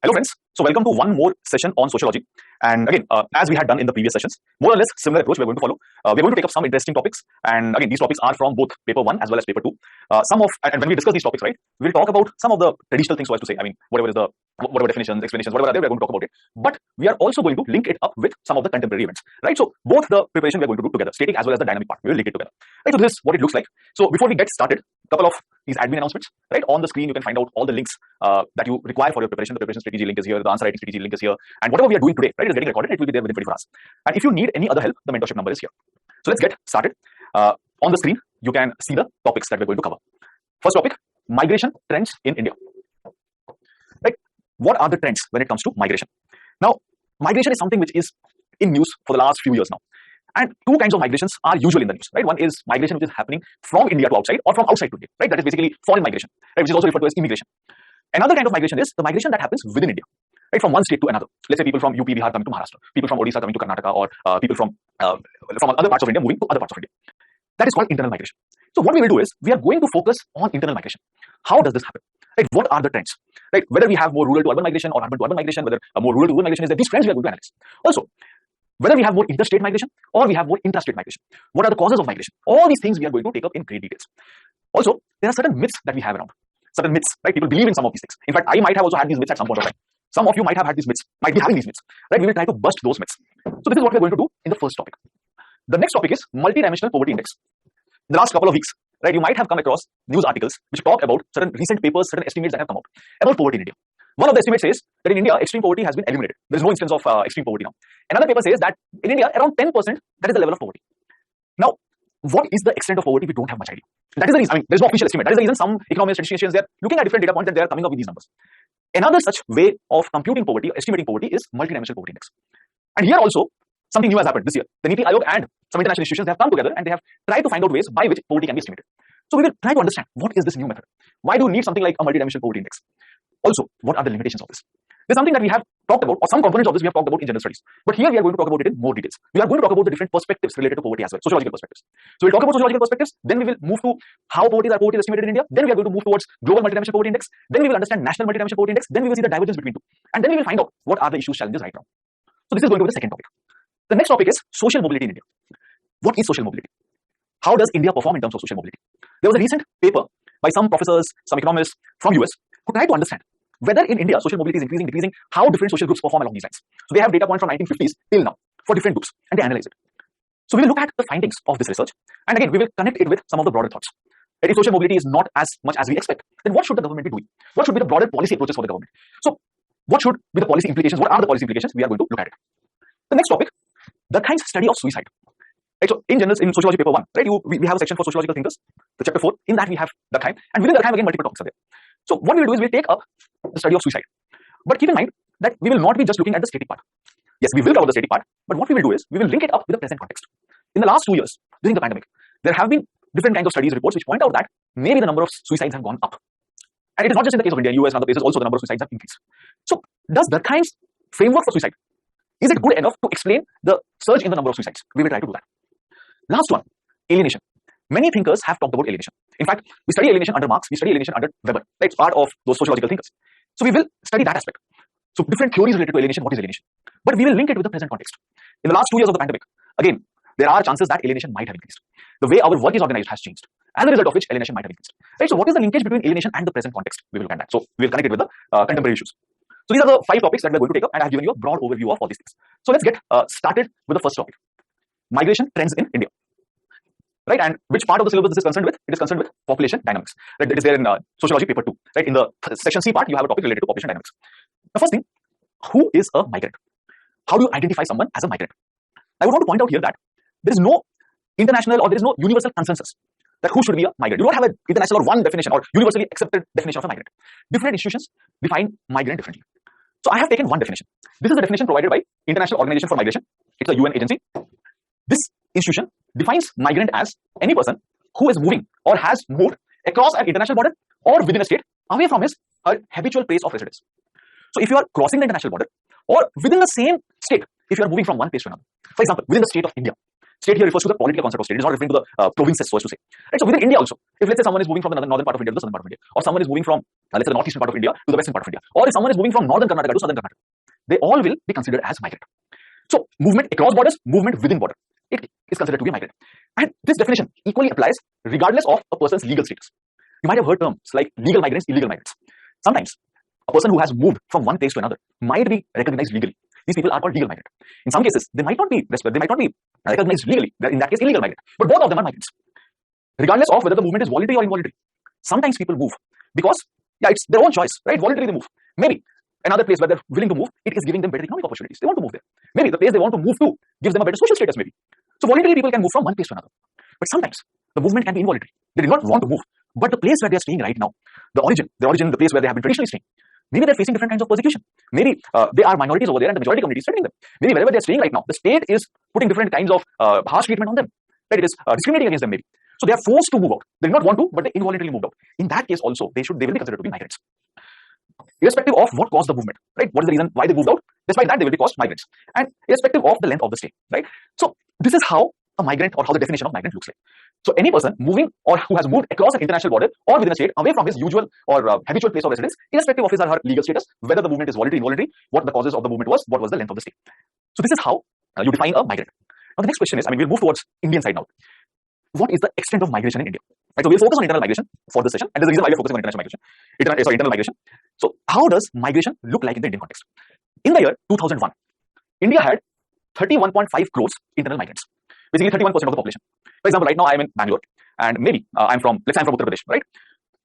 Hello friends, so welcome to one more session on sociology. And again, as we had done in the previous sessions, more or less similar approach we're going to follow. We're going to take up some interesting topics, and again, these topics are from both paper 1 as well as paper 2. And when we discuss these topics, right, we'll talk about some of the traditional things, so as to say, I mean, whatever definitions, explanations, whatever are there, we're going to talk about it. But we are also going to link it up with some of the contemporary events, right? So both the preparation we're going to do together, static as well as the dynamic part, we will link it together. Right, so this is what it looks like. So before we get started, a couple of these admin announcements, right? On the screen, you can find out all the links that you require for your preparation. The preparation strategy link is here, the answer writing strategy link is here, and whatever we are doing today, right, is getting recorded. It will be there within 24 hours. And if you need any other help, the mentorship number is here. So let's get started. On the screen, you can see the topics that we're going to cover. First topic, migration trends in India. Right? What are the trends when it comes to migration? Now, migration is something which is in news for the last few years now. And two kinds of migrations are usually in the news, right? One is migration which is happening from India to outside or from outside to India, right? That is basically foreign migration, right? Which is also referred to as immigration. Another kind of migration is the migration that happens within India, right? From one state to another. Let's say people from UP, Bihar coming to Maharashtra, people from Odisha coming to Karnataka, or people from other parts of India moving to other parts of India. That is called internal migration. So what we will do is we are going to focus on internal migration. How does this happen? Right? What are the trends? Right? Whether we have more rural to urban migration or urban to urban migration, whether more rural to urban migration is there, these trends we are going to analyze. Also, whether we have more interstate migration or we have more intrastate migration. What are the causes of migration? All these things we are going to take up in great details. Also, there are certain myths that we have around. Certain myths, right? People believe in some of these things. In fact, I might have also had these myths at some point of time. Some of you might have had these myths, might be having these myths, right? We will try to bust those myths. So this is what we're going to do in the first topic. The next topic is multidimensional poverty index. In the last couple of weeks, right, you might have come across news articles which talk about certain recent papers, certain estimates that have come out about poverty in India. One of the estimates says that in India, extreme poverty has been eliminated. There is no instance of extreme poverty now. Another paper says that in India, around 10%, that is the level of poverty. Now, what is the extent of poverty? We don't have much idea. That is the reason. I mean, there is no official estimate. That is the reason some economists, statisticians, they are looking at different data points and they are coming up with these numbers. Another such way of computing poverty, estimating poverty, is multidimensional poverty index. And here also, something new has happened this year. The NITI Aayog and some international institutions, they have come together and they have tried to find out ways by which poverty can be estimated. So we will try to understand what is this new method. Why do you need something like a multidimensional poverty index? Also, what are the limitations of this? There's something that we have talked about, or some components of this we have talked about in general studies. But here we are going to talk about it in more details. We are going to talk about the different perspectives related to poverty as well, sociological perspectives. So we'll talk about sociological perspectives, then we will move to how poverty is estimated in India, then we are going to move towards global multidimensional poverty index, then we will understand national multidimensional poverty index, then we will see the divergence between two. And then we will find out what are the issues, challenges right now. So this is going to be the second topic. The next topic is social mobility in India. What is social mobility? How does India perform in terms of social mobility? There was a recent paper by some professors, some economists from US who tried to understand whether in India social mobility is increasing, decreasing, how different social groups perform along these lines. So they have data points from 1950s till now for different groups and they analyze it. So we will look at the findings of this research and again we will connect it with some of the broader thoughts. If social mobility is not as much as we expect, then what should the government be doing? What should be the broader policy approaches for the government? So what should be the policy implications? What are the policy implications? We are going to look at it. The next topic, Durkheim's study of suicide. Right, so in general, in sociology paper 1, right, we have a section for sociological thinkers, the chapter 4, in that we have Durkheim, and within Durkheim again multiple topics are there. So what we will do is we'll take up the study of suicide. But keep in mind that we will not be just looking at the static part. Yes, we will cover the static part, but what we will do is we will link it up with the present context. In the last 2 years, during the pandemic, there have been different kinds of studies, reports which point out that maybe the number of suicides have gone up. And it is not just in the case of India, US and other places, also the number of suicides have increased. So does Durkheim's framework for suicide, is it good enough to explain the surge in the number of suicides? We will try to do that. Last one, alienation. Many thinkers have talked about alienation. In fact, we study alienation under Marx, we study alienation under Weber. Right? It's part of those sociological thinkers. So we will study that aspect. So different theories related to alienation, what is alienation? But we will link it with the present context. In the last 2 years of the pandemic, again, there are chances that alienation might have increased. The way our work is organized has changed. As a result of which, alienation might have increased. Right? So what is the linkage between alienation and the present context? We will look at that. So we will connect it with the contemporary issues. So these are the 5 topics that we are going to take up, and I have given you a broad overview of all these things. So let's get started with the first topic. Migration trends in India. Right, and which part of the syllabus this is concerned with? It is concerned with population dynamics. Right, that is there in sociology paper 2. Right, in the section C part, you have a topic related to population dynamics. The first thing, who is a migrant? How do you identify someone as a migrant? I would want to point out here that there is no international or there is no universal consensus that who should be a migrant. You don't have an international or one definition or universally accepted definition of a migrant. Different institutions define migrant differently. So I have taken one definition. This is the definition provided by International Organization for Migration. It's a UN agency. This institution defines migrant as any person who is moving or has moved across an international border or within a state away from his habitual place of residence. So if you are crossing the international border or within the same state, if you are moving from one place to another, for example, within the state of India, State here refers to the political concept of state. It is not referring to the provinces, so as to say. Right? So within India also, if let's say someone is moving from the northern part of India to the southern part of India, or someone is moving from let's say the northeastern part of India to the western part of India, or if someone is moving from northern Karnataka to southern Karnataka, they all will be considered as migrant. So movement across borders, movement within border, it is considered to be a migrant. And this definition equally applies regardless of a person's legal status. You might have heard terms like legal migrants, illegal migrants. Sometimes a person who has moved from one place to another might be recognized legally. These people are called legal migrants. In some cases, they might not be recognized legally. They're in that case illegal migrant. But both of them are migrants, regardless of whether the movement is voluntary or involuntary. Sometimes people move because it's their own choice, right? Voluntarily they move. Maybe another place where they're willing to move, it is giving them better economic opportunities. They want to move there. Maybe the place they want to move to gives them a better social status. Maybe so voluntarily people can move from one place to another. But sometimes the movement can be involuntary. They did not want to move, but the place where they are staying right now, the origin, the place where they have been traditionally staying. Maybe they're facing different kinds of persecution. Maybe they are minorities over there and the majority community is threatening them. Maybe wherever they're staying right now, the state is putting different kinds of harsh treatment on them. Right? It is discriminating against them maybe. So they are forced to move out. They did not want to, but they involuntarily moved out. In that case also, they will be considered to be migrants. Irrespective of what caused the movement, right? What is the reason why they moved out? Despite that, they will be called migrants. And irrespective of the length of the stay, right? So this is how a migrant or how the definition of migrant looks like. So any person moving or who has moved across an international border or within a state away from his usual or habitual place of residence, irrespective of his or her legal status, whether the movement is voluntary, involuntary, what the causes of the movement was, what was the length of the stay. So this is how you define a migrant. Now the next question is, we'll move towards Indian side now. What is the extent of migration in India? Right, so we'll focus on internal migration for this session, and there's a reason why we're focusing on international migration. So how does migration look like in the Indian context? In the year 2001, India had 31.5 crores internal migrants, basically 31% of the population. For example, right now I'm in Bangalore, and maybe I'm from Uttar Pradesh, right?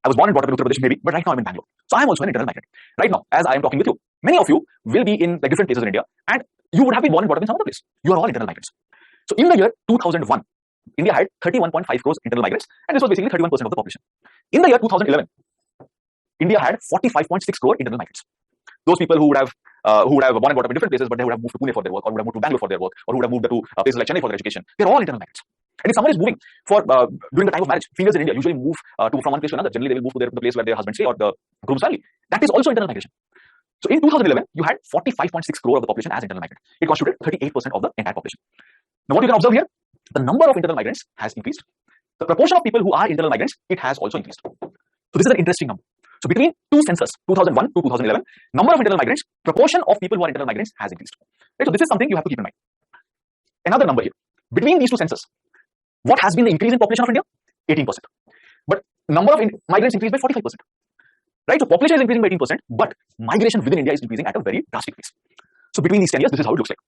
I was born and brought up in Uttar Pradesh, maybe, but right now I'm in Bangalore. So I'm also an internal migrant. Right now, as I am talking with you, many of you will be in different places in India, and you would have been born and brought up in some other place. You are all internal migrants. So in the year 2001, India had 31.5 crores internal migrants, and this was basically 31% of the population. In the year 2011, India had 45.6 crore internal migrants. Those people who would have born and brought up in different places, but they would have moved to Pune for their work, or would have moved to Bangalore for their work, or would have moved to places like Chennai for their education. They're all internal migrants. And if someone is moving for during the time of marriage, females in India usually move from one place to another. Generally, they will move to the place where their husband stay or the groom's family. That is also internal migration. So in 2011, you had 45.6 crore of the population as internal migrants. It constituted 38% of the entire population. Now, what you can observe here, the number of internal migrants has increased. The proportion of people who are internal migrants, it has also increased. So this is an interesting number. So between two census, 2001 to 2011, number of internal migrants, proportion of people who are internal migrants has increased. Right? So this is something you have to keep in mind. Another number here. Between these two census, what has been the increase in population of India? 18%. But number of migrants increased by 45%. Right? So population is increasing by 18%, but migration within India is increasing at a very drastic pace. So between these 10 years, this is how it looks like.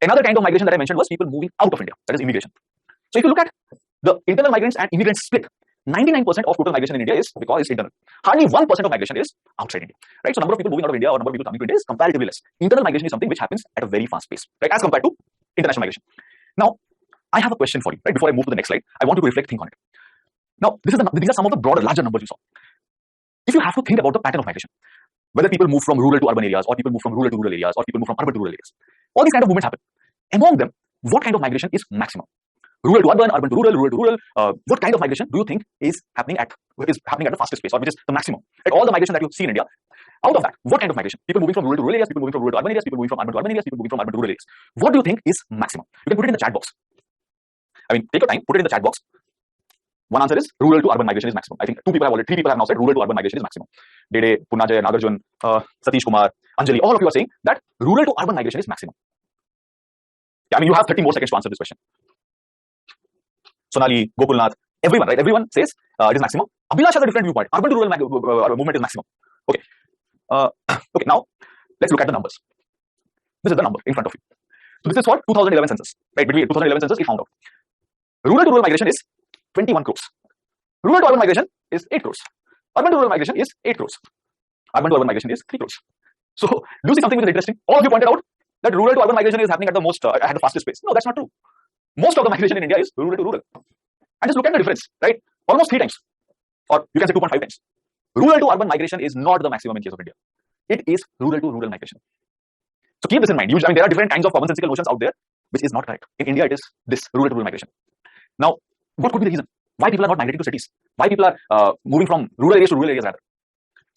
Another kind of migration that I mentioned was people moving out of India, that is immigration. So if you look at the internal migrants and immigrants split, 99% of total migration in India is because it's internal. Hardly 1% of migration is outside India. Right? So number of people moving out of India or number of people coming to India is comparatively less. Internal migration is something which happens at a very fast pace, right, as compared to international migration. Now, I have a question for you, right? Before I move to the next slide, I want you to think on it. Now, these are some of the broader, larger numbers you saw. If you have to think about the pattern of migration, whether people move from rural to urban areas, or people move from rural to rural areas, or people move from urban to rural areas, all these kind of movements happen. Among them, what kind of migration is maximum? Rural to urban, urban to rural, rural to rural. What kind of migration do you think is happening at the fastest pace, or which is the maximum? Like all the migration that you see in India, out of that, what kind of migration? People moving from rural to rural areas, people moving from rural to urban areas, people moving from urban to urban areas, people moving from urban to rural areas. What do you think is maximum? You can put it in the chat box. Take your time, put it in the chat box. One answer is rural to urban migration is maximum. I think three people have now said rural to urban migration is maximum. Dede, Punajay, Nagarjun, Satish Kumar, Anjali, all of you are saying that rural to urban migration is maximum. Yeah, you have 30 more seconds to answer this question. Sonali, Gopulnath, everyone, right? Everyone says it is maximum. Abhilash has a different viewpoint. Urban to rural movement is maximum. Okay. Okay, now let's look at the numbers. This is the number in front of you. So this is for 2011 census. Right, between 2011 census, we found out. Rural to rural migration is 21 crores. Rural to urban migration is 8 crores. Urban to rural migration is 8 crores. Urban to urban migration is 3 crores. So, do you see something which is interesting? All of you pointed out that rural to urban migration is happening at the fastest pace. No, that's not true. Most of the migration in India is rural to rural. And just look at the difference, right? Almost 3 times. Or you can say 2.5 times. Rural to urban migration is not the maximum in case of India. It is rural to rural migration. So keep this in mind. There are different kinds of commonsensical notions out there, which is not correct. In India, it is this rural to rural migration. Now, what could be the reason? Why people are not migrating to cities? Why people are moving from rural areas to rural areas rather?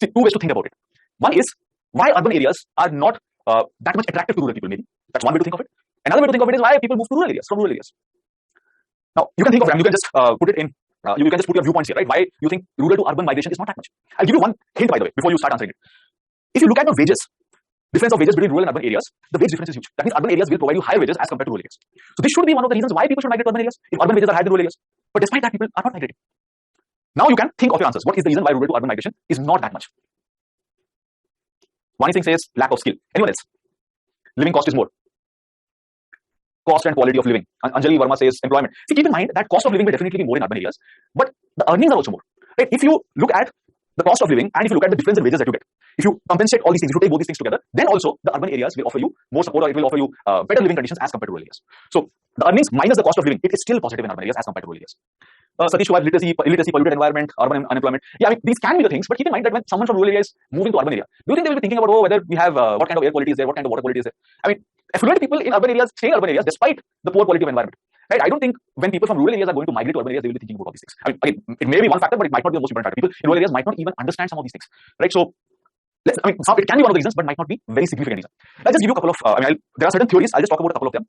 See, 2 ways to think about it. One is why urban areas are not that much attractive to rural people, maybe. That's one way to think of it. Another way to think of it is why people move to rural areas, from rural areas. Now you can think of, and you can just put it in. You can just put your viewpoints here, right? Why you think rural to urban migration is not that much? I'll give you one hint, by the way, before you start answering it. If you look at the wages, difference of wages between rural and urban areas, the wage difference is huge. That means urban areas will provide you higher wages as compared to rural areas. So this should be one of the reasons why people should migrate to urban areas if urban wages are higher than rural areas. But despite that, people are not migrating. Now you can think of your answers. What is the reason why rural to urban migration is not that much? One thing says lack of skill. Anyone else? Living cost is more. Cost and quality of living. Anjali Verma says employment. See, keep in mind that cost of living will definitely be more in urban areas, but the earnings are also more. Right? If you look at the cost of living and if you look at the difference in wages that you get, if you compensate all these things, if you take both these things together, then also the urban areas will offer you more support, or it will offer you better living conditions as compared to rural areas. So the earnings minus the cost of living, it is still positive in urban areas as compared to rural areas. Satish, literacy, polluted environment, urban unemployment. Yeah, I mean, these can be the things, but keep in mind that when someone from rural areas moving to urban area, do you think they will be thinking about, oh, whether we have what kind of air quality is there, what kind of water quality is there? I mean, affluent people in urban areas stay in urban areas despite the poor quality of environment. Right? I don't think when people from rural areas are going to migrate to urban areas, they will be thinking about all these things. I mean, again, it may be one factor, but it might not be the most important factor. People in rural areas might not even understand some of these things. Right? So, it can be one of the reasons, but might not be very significant reason. Let's just give you a couple of, there are certain theories. I'll just talk about a couple of them.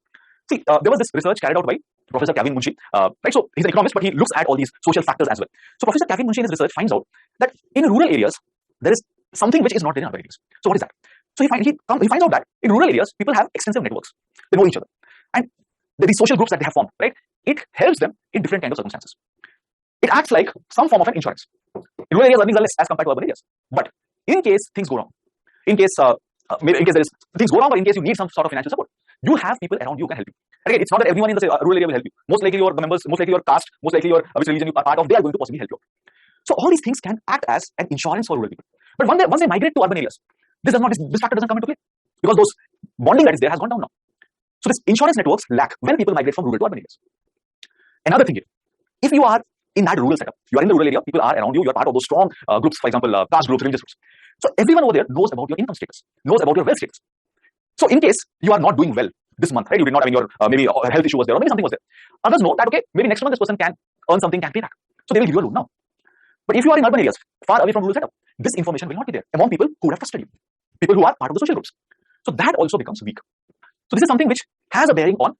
See, there was this research carried out by Professor Kavin Munshi. Right? So, he's an economist, but he looks at all these social factors as well. So, Professor Kavin Munshi in his research finds out that in rural areas, there is something which is not there in urban areas. So, what is that? So, he finds out that in rural areas, people have extensive networks. They know each other. And these social groups that they have formed, right? It helps them in different kinds of circumstances. It acts like some form of an insurance. In rural areas, earnings are less as compared to urban areas. But in case things go wrong, in case there is things go wrong, or in case you need some sort of financial support, you have people around you who can help you. And again, it's not that everyone in the rural area will help you. Most likely your members, most likely your caste, most likely your which religion you are part of, they are going to possibly help you. So all these things can act as an insurance for rural people. But once they migrate to urban areas, this factor doesn't come into play because those bonding that is there has gone down now. So this insurance networks lack when people migrate from rural to urban areas. Another thing here, if you are in that rural setup, you are in the rural area, people are around you, you are part of those strong groups, for example, caste groups, religious groups. So everyone over there knows about your income status, knows about your wealth status. So in case you are not doing well this month, right, you did not, I mean, your maybe a health issue was there, or maybe something was there. Others know that, okay, maybe next month this person can earn something, can pay back. So they will give you a loan now. But if you are in urban areas, far away from rural setup, this information will not be there among people who would have trusted you, people who are part of the social groups. So that also becomes weak. So this is something which has a bearing on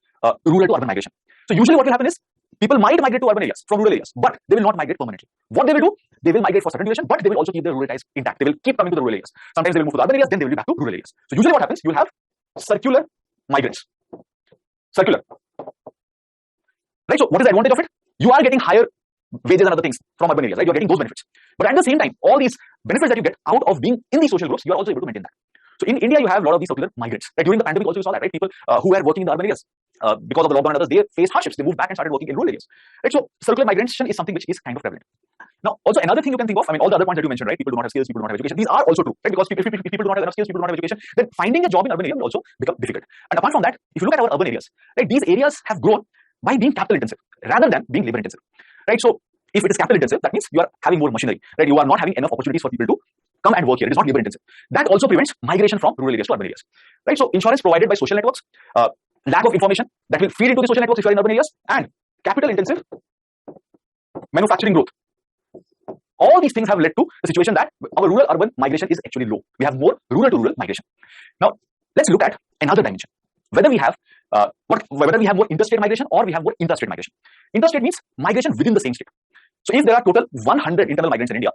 rural to urban migration. So usually what will happen is people might migrate to urban areas from rural areas, but they will not migrate permanently. What they will do, they will migrate for certain duration, but they will also keep their rural ties intact. They will keep coming to the rural areas. Sometimes they will move to the urban areas, then they will be back to rural areas. So usually what happens, you will have circular migrants. Circular. Right? So what is the advantage of it? You are getting higher wages and other things from urban areas, right? You're getting those benefits. But at the same time, all these benefits that you get out of being in these social groups, you are also able to maintain that. So in India, you have a lot of these circular migrants. Right? During the pandemic also you saw that, right? People who were working in the urban areas, because of the lockdown and others, they faced hardships. They moved back and started working in rural areas. Right? So circular migration is something which is kind of prevalent. Now, also another thing you can think of, I mean, all the other points that you mentioned, right? People do not have skills, people do not have education. These are also true, right? Because if people do not have enough skills, people do not have education, then finding a job in urban areas will also become difficult. And apart from that, if you look at our urban areas, right, these areas have grown by being capital intensive rather than being labor intensive, right? So if it is capital intensive, that means you are having more machinery, right? You are not having enough opportunities for people to come and work here. It is not labor intensive. That also prevents migration from rural areas to urban areas, right? So insurance provided by social networks, lack of information that will feed into the social networks if you are in urban areas, and capital intensive manufacturing growth. All these things have led to the situation that our rural urban migration is actually low. We have more rural to rural migration. Now let's look at another dimension. Whether we have more interstate migration or we have more intrastate migration. Interstate means migration within the same state. So if there are total 100 internal migrants in India,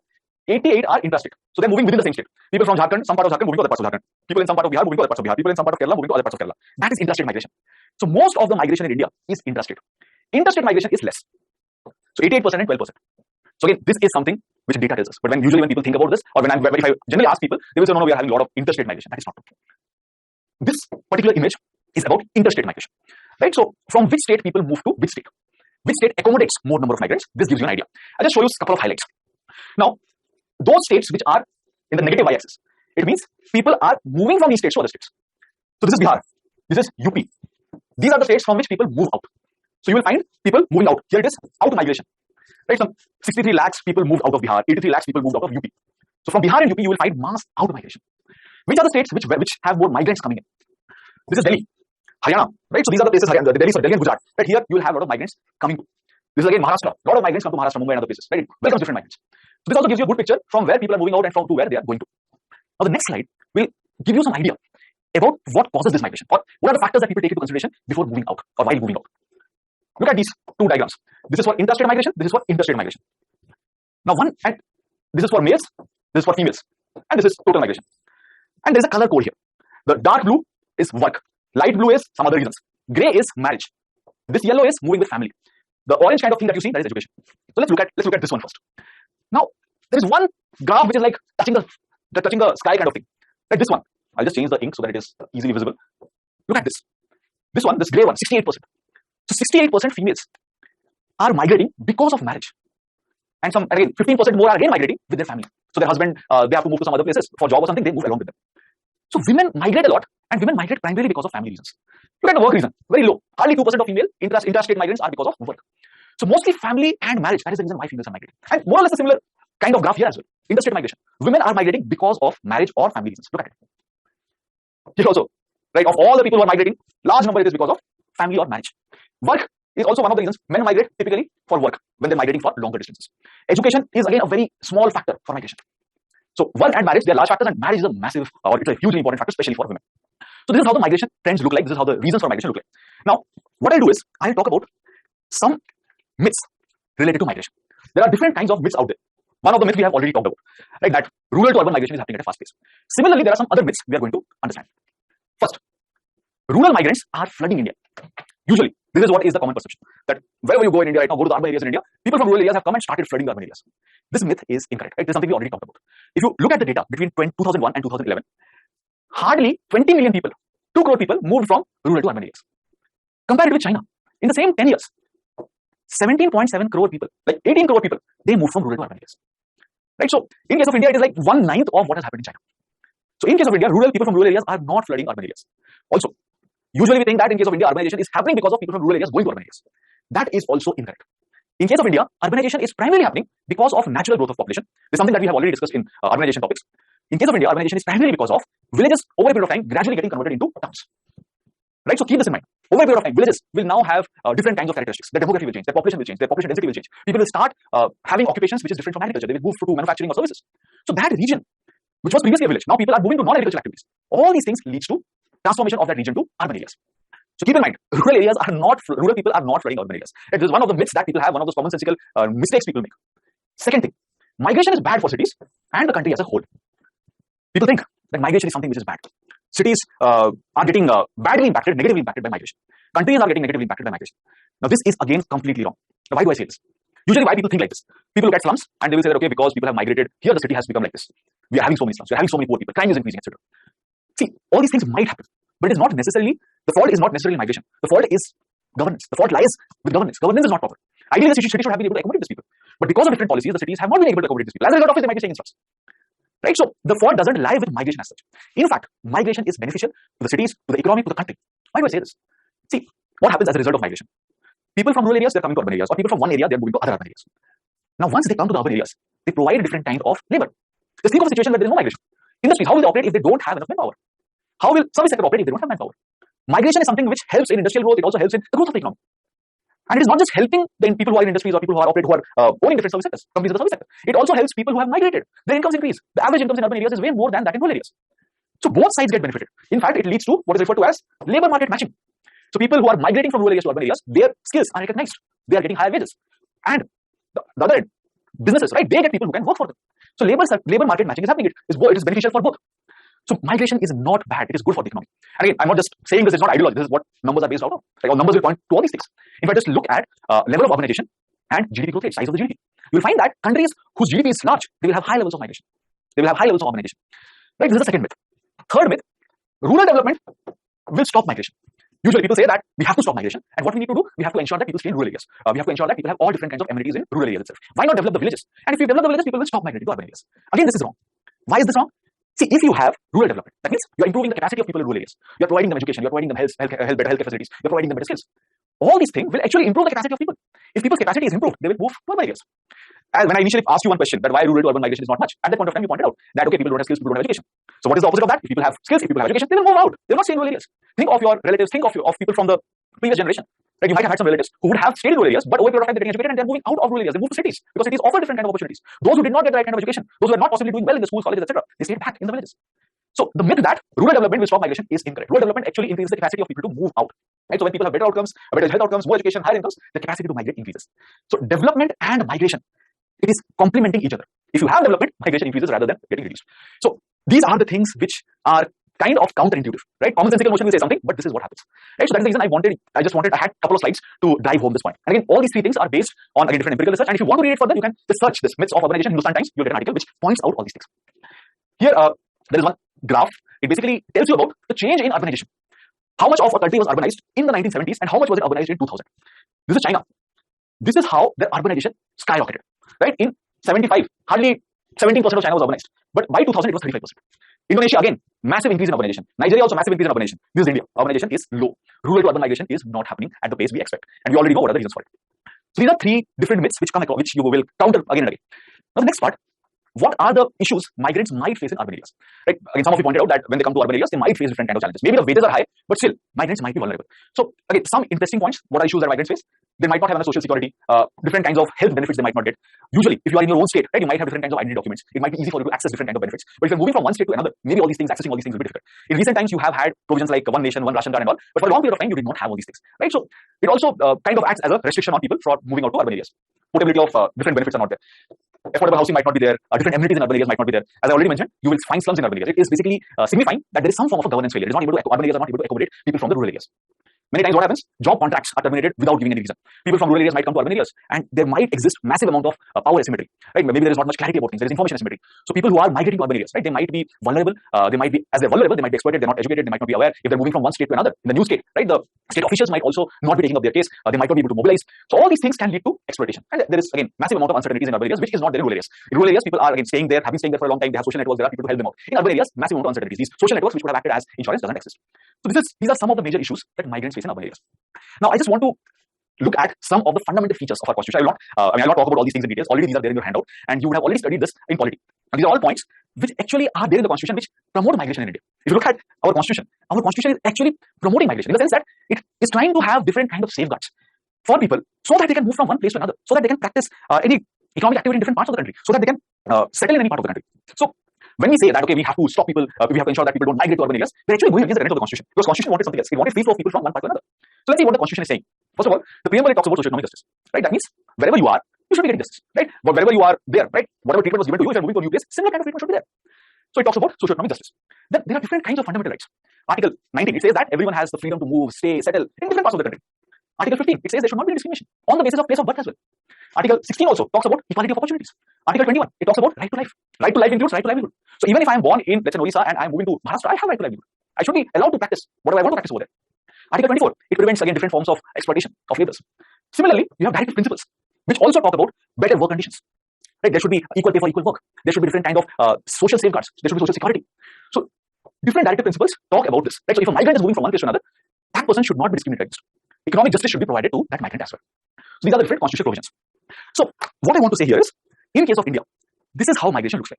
88 are intrastate. So they're moving within the same state. People from Jharkhand, some part of Jharkhand moving to other parts of Jharkhand. People in some part of Bihar moving to other parts of Bihar. People in some part of Kerala moving to other parts of Kerala. That is intrastate migration. So most of the migration in India is intrastate. Interstate migration is less. So 88% and 12%. So again, this is something which data tells us. But usually when people think about this, or if I generally ask people, they will say, no, we are having a lot of interstate migration. That is not true. This particular image is about interstate migration, right? So from which state people move to which state accommodates more number of migrants. This gives you an idea. I'll just show you a couple of highlights. Now, those states which are in the negative y-axis, it means people are moving from these states to other states. So this is Bihar, this is UP. These are the states from which people move out. So you will find people moving out. Here it is out migration, right? Some 63 lakhs people moved out of Bihar, 83 lakhs people moved out of UP. So from Bihar and UP, you will find mass out migration. Which are the states which have more migrants coming in? This is Delhi, Haryana, right? So these are the places, Delhi and Gujarat. Right here, you will have a lot of migrants coming to. This is again Maharashtra. A lot of migrants come to Maharashtra, Mumbai, and other places. Right? Welcomes different migrants. So this also gives you a good picture from where people are moving out and from to where they are going to. Now the next slide will give you some idea about what causes this migration, or what are the factors that people take into consideration before moving out or while moving out. Look at these two diagrams. This is for interstate migration, this is for interstate migration. Now this is for males, this is for females, and this is total migration. And there is a color code here. The dark blue is work, light blue is some other reasons, gray is marriage, this yellow is moving with family, the orange kind of thing that you see, that is education. So let's look at this one first. Now there is one graph which is like touching the sky kind of thing. Like this one, I'll just change the ink so that it is easily visible. Look at this. This one, this gray one, 68%. So 68% females are migrating because of marriage. And some, again, 15% more are again migrating with their family. So their husband, they have to move to some other places for job or something, they move along with them. So women migrate a lot, and women migrate primarily because of family reasons. Look at the work reason, very low. Hardly 2% of female interstate migrants are because of work. So mostly family and marriage, that is the reason why females are migrating. And more or less a similar kind of graph here as well. Interstate migration. Women are migrating because of marriage or family reasons. Look at it. Here also, right, of all the people who are migrating, large number it is because of family or marriage. Work is also one of the reasons men migrate typically for work when they're migrating for longer distances. Education is again a very small factor for migration. So work and marriage, they are large factors, and marriage is a massive, or it's a hugely important factor, especially for women. So this is how the migration trends look like. This is how the reasons for migration look like. Now, what I'll do is I'll talk about some myths related to migration. There are different kinds of myths out there. One of the myths we have already talked about, like that rural to urban migration is happening at a fast pace. Similarly, there are some other myths we are going to understand. First, rural migrants are flooding India. Usually, this is what is the common perception, that wherever you go in India right now, go to the urban areas in India, people from rural areas have come and started flooding the urban areas. This myth is incorrect. Right? This is something we already talked about. If you look at the data between 2001 and 2011, hardly 20 million people, 2 crore people moved from rural to urban areas. Compared with China, in the same 10 years, 17.7 crore people, like 18 crore people, they moved from rural to urban areas. Right? So, in case of India, it is like 1/9 of what has happened in China. So, in case of India, rural people from rural areas are not flooding urban areas. Also, usually we think that in case of India, urbanization is happening because of people from rural areas going to urban areas. That is also incorrect. In case of India, urbanization is primarily happening because of natural growth of population. This is something that we have already discussed in urbanization topics. In case of India, urbanization is primarily because of villages over a period of time gradually getting converted into towns. Right? So keep this in mind. Over a period of time, villages will now have different kinds of characteristics. Their demography will change, their population will change, their population density will change. People will start having occupations which is different from agriculture. They will move to manufacturing or services. So that region, which was previously a village, now people are moving to non-agricultural activities. All these things leads to transformation of that region to urban areas. So keep in mind, rural people are not flooding urban areas. It is one of the myths that people have, one of those commonsensical mistakes people make. Second thing, migration is bad for cities and the country as a whole. People think that migration is something which is bad. Cities are getting negatively impacted by migration. Countries are getting negatively impacted by migration. Now this is again completely wrong. Now why do I say this? Usually why people think like this? People look at slums and they will say that, okay, because people have migrated, here the city has become like this. We are having so many slums, we are having so many poor people, crime is increasing, etc. See, all these things might happen, but it is not necessarily, the fault is not necessarily migration. The fault is governance. The fault lies with governance. Governance is not proper. Ideally, the city should have been able to accommodate these people. But because of different policies, the cities have not been able to accommodate these people. As a result of it, they might be staying in slums. Right? So the fault doesn't lie with migration as such. In fact, migration is beneficial to the cities, to the economy, to the country. Why do I say this? See, what happens as a result of migration? People from rural areas, they're coming to urban areas, or people from one area, they're moving to other urban areas. Now, once they come to the urban areas, they provide a different kind of labor. Just think of a situation where there is no migration. Industries, how will they operate if they don't have enough manpower? How will service sector operate if they don't have manpower? Migration is something which helps in industrial growth. It also helps in the growth of the economy. And it is not just helping the people who are in industries or people who are owning different service sectors, companies in the service sector. It also helps people who have migrated. Their incomes increase. The average incomes in urban areas is way more than that in rural areas. So both sides get benefited. In fact, it leads to what is referred to as labor market matching. So people who are migrating from rural areas to urban areas, their skills are recognized. They are getting higher wages. And the other end, businesses, right? They get people who can work for them. So labor market matching is happening. It is beneficial for both. So migration is not bad. It is good for the economy. And again, I'm not just saying this. It's not ideology. This is what numbers are based out of. Like, all numbers will point to all these things. If I just look at level of urbanization and GDP growth rate, size of the GDP, you will find that countries whose GDP is large, they will have high levels of migration. They will have high levels of urbanization. Right? This is the second myth. Third myth: rural development will stop migration. Usually people say that we have to stop migration, and what we need to do, we have to ensure that people stay in rural areas. We have to ensure that people have all different kinds of amenities in rural areas itself. Why not develop the villages? And if you develop the villages, people will stop migrating to urban areas. Again, this is wrong. Why is this wrong? See, if you have rural development, that means you are improving the capacity of people in rural areas. You are providing them education. You are providing them better healthcare facilities. You are providing them better skills. All these things will actually improve the capacity of people. If people's capacity is improved, they will move to urban areas. And when I initially asked you one question, that why rural to urban migration is not much, at that point of time you pointed out that okay, people don't have skills, people don't have education. So what is the opposite of that? If people have skills, if people have education, they will move out. They will not stay in rural areas. Think of your relatives. Think of people from the previous generation. Like, you might have had some relatives who would have stayed in rural areas, but over a period of time they're getting educated and they're moving out of rural areas. They move to cities because cities offer different kind of opportunities. Those who did not get the right kind of education, those who are not possibly doing well in the schools, colleges, etc., they stayed back in the villages. So the myth that rural development will stop migration is incorrect. Rural development actually increases the capacity of people to move out. Right? So when people have better outcomes, better health outcomes, more education, higher incomes, the capacity to migrate increases. So development and migration, it is complementing each other. If you have development, migration increases rather than getting reduced. So these are the things which are kind of counterintuitive, right? Commonsensical notion will say something, but this is what happens, right? So that's the reason I had a couple of slides to drive home this point. And again, all these three things are based on again different empirical research. And if you want to read it further, you can just search this myths of urbanization, Hindustan Times. You'll get an article which points out all these things. Here, there is one graph. It basically tells you about the change in urbanization. How much of a country was urbanized in the 1970s and how much was it urbanized in 2000? This is China. This is how the urbanization skyrocketed, right? In 75, hardly 17% of China was urbanized. But by 2000, it was 35%. Indonesia, again, massive increase in urbanization. Nigeria also massive increase in urbanization. This is India. Urbanization is low. Rural to urban migration is not happening at the pace we expect. And we already know what are the reasons for it. So these are three different myths which come across, which you will counter again and again. Now the next part, what are the issues migrants might face in urban areas? Right? Again, some of you pointed out that when they come to urban areas, they might face different kind of challenges. Maybe the wages are high, but still, migrants might be vulnerable. So again, some interesting points. What are issues that migrants face? They might not have enough social security, different kinds of health benefits they might not get. Usually, if you are in your own state, right, you might have different kinds of identity documents. It might be easy for you to access different kinds of benefits. But if you're moving from one state to another, maybe all these things, accessing all these things will be difficult. In recent times, you have had provisions like one nation, one ration card and all, but for a long period of time, you did not have all these things, right? So it also kind of acts as a restriction on people for moving out to urban areas. Portability of different benefits are not there. Affordable housing might not be there. Different amenities in urban areas might not be there. As I already mentioned, you will find slums in urban areas. It is basically signifying that there is some form of a governance failure. It is not able to, urban areas are not able to accommodate people from the rural areas. Many times what happens? Job contracts are terminated without giving any reason. People from rural areas might come to urban areas and there might exist massive amount of power asymmetry. Right? Maybe there is not much clarity about things. There is information asymmetry. So people who are migrating to urban areas, right, they might be vulnerable. They might be, as they're vulnerable, they might be exploited, they're not educated, they might not be aware. If they're moving from one state to another, in the new state, right, the state officials might also not be taking up their case. They might not be able to mobilize. So all these things can lead to exploitation. And there is, again, massive amount of uncertainties in urban areas, which is not there in rural areas. In rural areas, people are, again, staying there, have been staying there for a long time. They have social networks, there are people to help them out. In urban areas, massive amount of uncertainties. These social networks, which would have acted as insurance, doesn't exist. So these are some of the major issues that migrants face in urban areas. Now, I just want to look at some of the fundamental features of our constitution. I will not talk about all these things in details. Already these are there in your handout, and you would have already studied this in polity. And these are all points which actually are there in the constitution which promote migration in India. If you look at our constitution is actually promoting migration in the sense that it is trying to have different kind of safeguards for people so that they can move from one place to another, so that they can practice any economic activity in different parts of the country, so that they can settle in any part of the country. So when we say that, okay, we have to stop people, we have to ensure that people don't migrate to urban areas, we're actually going against the tenets of the constitution. Because constitution wanted something else. It wanted free flow of people from one part to another. So let's see what the constitution is saying. First of all, the preamble talks about socio-economic justice, right? That means wherever you are, you should be getting justice, right? But wherever you are there, right? Whatever treatment was given to you, if you're moving to a new place, similar kind of treatment should be there. So it talks about socio-economic justice. Then there are different kinds of fundamental rights. Article 19, it says that everyone has the freedom to move, stay, settle in different parts of the country. Article 15, it says there should not be discrimination on the basis of place of birth as well. Article 16 also talks about equality of opportunities. Article 21, it talks about right to life. Right to life includes right to livelihood. So even if I am born in, let's say, Odisha and I am moving to Maharashtra, I have right to livelihood. I should be allowed to practice whatever I want to practice over there. Article 24, it prevents again different forms of exploitation of laborers. Similarly, you have directive principles, which also talk about better work conditions. Right? There should be equal pay for equal work. There should be different kind of social safeguards. There should be social security. So different directive principles talk about this. Right? So if a migrant is moving from one place to another, that person should not be discriminated against. Economic justice should be provided to that migrant as well. So these are the different constitutional provisions. So what I want to say here is, in case of India, this is how migration looks like.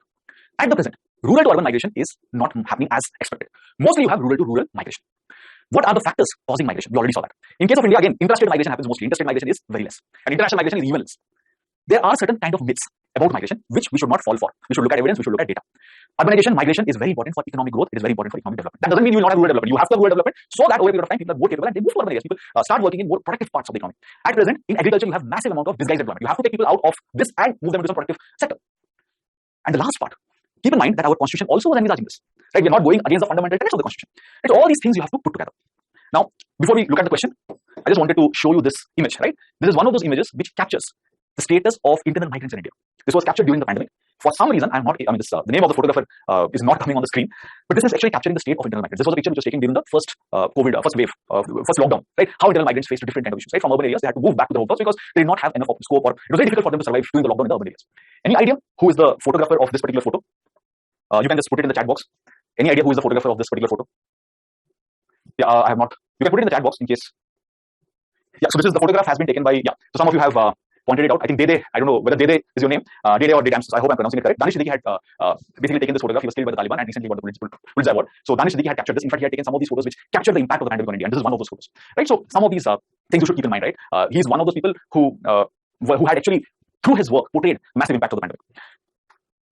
At the present, rural to urban migration is not happening as expected. Mostly you have rural to rural migration. What are the factors causing migration? We already saw that. In case of India, again, intrastate migration happens mostly. Interstate migration is very less. And international migration is even less. There are certain kind of myths about migration which we should not fall for. We should look at evidence, we should look at data. Urbanization, migration is very important for economic growth. It is very important for economic development. That doesn't mean you will not have rural development. You have to have rural development so that over a period of time people are more capable and they move to urban areas. People start working in more productive parts of the economy. At present, in agriculture, you have massive amount of disguised employment. You have to take people out of this and move them into some productive sector. And the last part, keep in mind that our constitution also was envisaging this. Right? We are not going against the fundamental tenets of the constitution. Right? So all these things you have to put together. Now, before we look at the question, I just wanted to show you this image. Right? This is one of those images which captures the status of internal migrants in India. This was captured during the pandemic. For some reason, the name of the photographer is not coming on the screen, but this is actually capturing the state of internal migrants. This was a picture which was taken during the first first wave, first lockdown, right? How internal migrants faced different kind of issues, right? From urban areas, they had to move back to the homes because they did not have enough scope, or it was very difficult for them to survive during the lockdown in the urban areas. Any idea who is the photographer of this particular photo? You can just put it in the chat box. Any idea who is the photographer of this particular photo? Yeah, I have not. You can put it in the chat box in case. Yeah, so this is the photograph has been taken by, yeah. So some of you have pointed it out. I think Dede, I don't know whether Dede is your name, Dede or Dedams. I hope I'm pronouncing it correct. Danish Siddiqui had basically taken this photograph. He was killed by the Taliban and recently got the Pulitzer Award. So Danish Siddiqui had captured this. In fact, he had taken some of these photos which captured the impact of the pandemic on India, and this is one of those photos. Right? So some of these things you should keep in mind, right? He's one of those people who had actually, through his work, portrayed massive impact of the pandemic.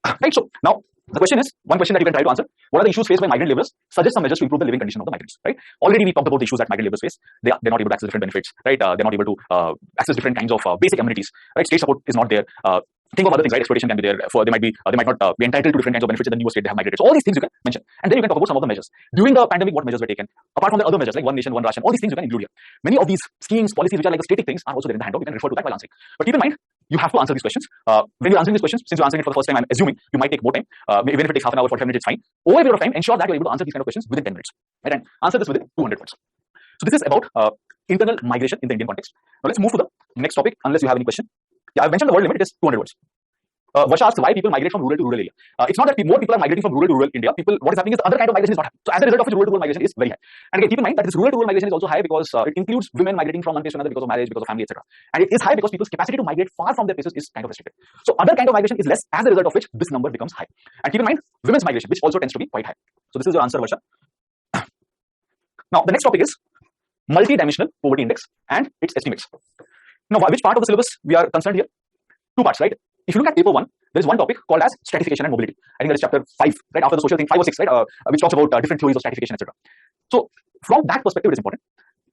Right. So now the question is, one question that you can try to answer: what are the issues faced by migrant laborers? Suggest some measures to improve the living condition of the migrants. Right. Already we talked about the issues that migrant laborers face. They're not able to access different benefits. Right. They're not able to access different kinds of basic amenities. Right. State support is not there. Think of other things, right? Exploitation can be there. For they might not be entitled to different kinds of benefits in the newer state they have migrated. So all these things you can mention, and then you can talk about some of the measures during the pandemic. What measures were taken apart from the other measures like one nation, one ration? All these things you can include here. Many of these schemes, policies, which are like the static things, are also there in the handout. You can refer to that while answering. But keep in mind, you have to answer these questions. When you're answering these questions, since you're answering it for the first time, I'm assuming you might take more time. Even if it takes half an hour, 45 minutes, it's fine. Over a period of time, ensure that you're able to answer these kind of questions within 10 minutes, right? And answer this within 200 words. So this is about internal migration in the Indian context. Now let's move to the next topic. Unless you have any question, yeah, I've mentioned the word limit. It is 200 words. Varsha asks why people migrate from rural to rural area. It's not that more people are migrating from rural to rural India. What is happening is the other kind of migration is not happening. So as a result of which, rural to rural migration is very high. And again, keep in mind that this rural to rural migration is also high because it includes women migrating from one place to another because of marriage, because of family, etc. And it is high because people's capacity to migrate far from their places is kind of restricted. So other kind of migration is less, as a result of which this number becomes high. And keep in mind, women's migration, which also tends to be quite high. So this is your answer, Varsha. Now the next topic is multi-dimensional poverty index and its estimates. Now, which part of the syllabus we are concerned here? Two parts, right? If you look at paper 1, there is one topic called as stratification and mobility. I think that is chapter 5, right after the social thing, 5 or 6, right? Which talks about different theories of stratification, etc. So from that perspective, it is important.